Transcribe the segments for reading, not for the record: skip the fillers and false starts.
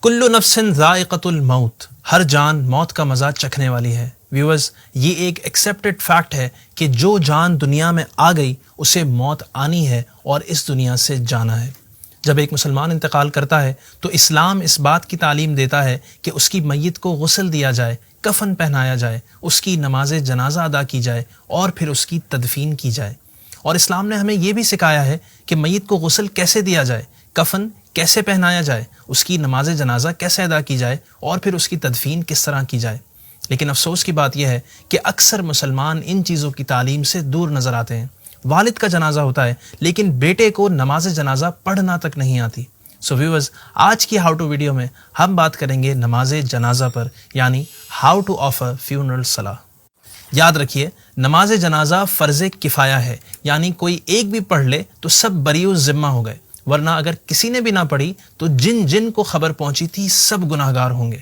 کل نفس ذائقۃ الموت، ہر جان موت کا مزہ چکھنے والی ہے۔ ویورز، یہ ایک ایکسیپٹڈ فیکٹ ہے کہ جو جان دنیا میں آ گئی اسے موت آنی ہے اور اس دنیا سے جانا ہے۔ جب ایک مسلمان انتقال کرتا ہے تو اسلام اس بات کی تعلیم دیتا ہے کہ اس کی میت کو غسل دیا جائے، کفن پہنایا جائے، اس کی نماز جنازہ ادا کی جائے اور پھر اس کی تدفین کی جائے۔ اور اسلام نے ہمیں یہ بھی سکھایا ہے کہ میت کو غسل کیسے دیا جائے، کفن کیسے پہنایا جائے، اس کی نماز جنازہ کیسے ادا کی جائے اور پھر اس کی تدفین کس طرح کی جائے۔ لیکن افسوس کی بات یہ ہے کہ اکثر مسلمان ان چیزوں کی تعلیم سے دور نظر آتے ہیں۔ والد کا جنازہ ہوتا ہے لیکن بیٹے کو نماز جنازہ پڑھنا تک نہیں آتی۔ سو ویورز، آج کی ہاؤ ٹو ویڈیو میں ہم بات کریں گے نماز جنازہ پر، یعنی ہاؤ ٹو آفر فیونرل صلاح۔ یاد رکھیے، نماز جنازہ فرض کفایہ ہے، یعنی کوئی ایک بھی پڑھ لے تو سب بری ذمہ ہو گئے، ورنہ اگر کسی نے بھی نہ پڑھی تو جن جن کو خبر پہنچی تھی سب گناہگار ہوں گے۔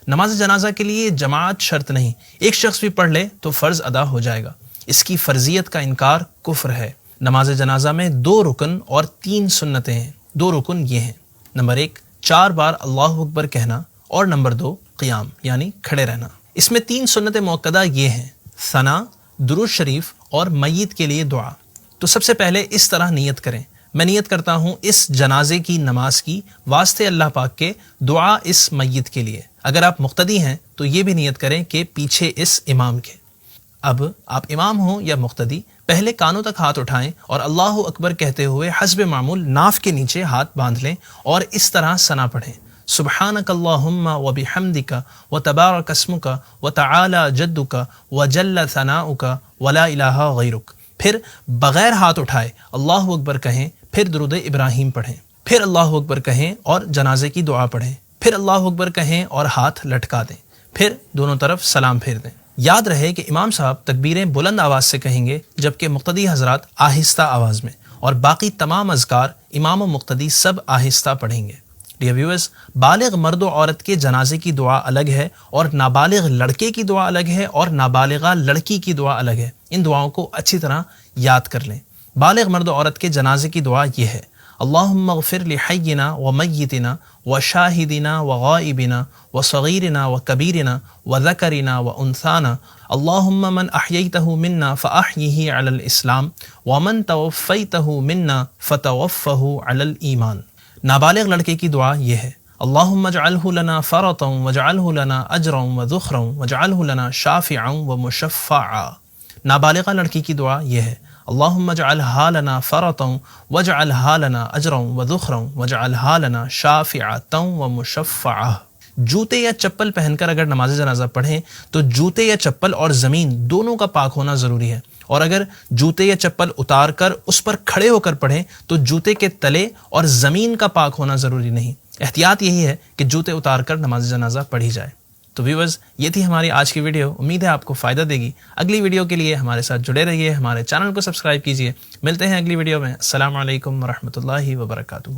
نماز جنازہ کے لیے جماعت شرط نہیں، ایک شخص بھی پڑھ لے تو فرض ادا ہو جائے گا۔ اس کی فرضیت کا انکار کفر ہے۔ نماز جنازہ میں 2 رکن اور 3 سنتیں ہیں۔ 2 رکن یہ ہیں: نمبر 1، 4 بار اللہ اکبر کہنا، اور نمبر 2، قیام یعنی کھڑے رہنا۔ اس میں 3 سنت مؤکدہ یہ ہیں: ثنا، درود شریف اور میت کے لیے دعا۔ تو سب سے پہلے اس طرح نیت کریں: میں نیت کرتا ہوں اس جنازے کی نماز کی واسطے اللہ پاک کے، دعا اس میت کے لیے۔ اگر آپ مقتدی ہیں تو یہ بھی نیت کریں کہ پیچھے اس امام کے۔ اب آپ امام ہوں یا مقتدی، پہلے کانوں تک ہاتھ اٹھائیں اور اللہ اکبر کہتے ہوئے حسب معمول ناف کے نیچے ہاتھ باندھ لیں اور اس طرح ثنا پڑھیں: سبحانک اللہم وبحمدک وتبارک اسمک وتعالی جدک وجل ثناؤک ولا الہ غیرک۔ پھر بغیر ہاتھ اٹھائے اللہ اکبر کہیں، پھر درود ابراہیم پڑھیں، پھر اللہ اکبر کہیں اور جنازے کی دعا پڑھیں، پھر اللہ اکبر کہیں اور ہاتھ لٹکا دیں، پھر دونوں طرف سلام پھیر دیں۔ یاد رہے کہ امام صاحب تکبیریں بلند آواز سے کہیں گے جبکہ مقتدی حضرات آہستہ آواز میں، اور باقی تمام اذکار امام و مقتدی سب آہستہ پڑھیں گے۔ ڈیئر ویورز، بالغ مرد و عورت کے جنازے کی دعا الگ ہے اور نابالغ لڑکے کی دعا الگ ہے اور نابالغہ لڑکی کی دعا الگ ہے۔ ان دعاؤں کو اچھی طرح یاد کر لیں۔ بالغ مرد و عورت کے جنازے کی دعا یہ ہے: اللہم اغفر لحینا ومیتنا وشاہدنا وغائبنا وصغیرنا وکبیرنا وذکرنا وانثانا اللہم من احییتہ منا فاحیہ علی الاسلام ومن توفیتہ منا فتوفہ علی الایمان۔ نابالغ لڑکے کی دعا یہ ہے: اللہم اجعلہ لنا فرطا واجعلہ لنا اجرا وذخرا واجعلہ لنا شافعا ومشفعا۔ نابالغہ لڑکی کی دعا یہ ہے: اللہم اجعلہا لنا فرطا واجعلہا لنا اجرا وذخرا واجعلہا لنا شافعتا ومشفعا۔ جوتے یا چپل پہن کر اگر نماز جنازہ پڑھیں تو جوتے یا چپل اور زمین دونوں کا پاک ہونا ضروری ہے، اور اگر جوتے یا چپل اتار کر اس پر کھڑے ہو کر پڑھیں تو جوتے کے تلے اور زمین کا پاک ہونا ضروری نہیں۔ احتیاط یہی ہے کہ جوتے اتار کر نماز جنازہ پڑھی جائے۔ تو ویورز، یہ تھی ہماری آج کی ویڈیو، امید ہے آپ کو فائدہ دے گی۔ اگلی ویڈیو کے لیے ہمارے ساتھ جڑے رہیے، ہمارے چینل کو سبسکرائب کیجیے۔ ملتے ہیں اگلی ویڈیو میں۔ السلام علیکم ورحمۃ اللہ وبرکاتہ۔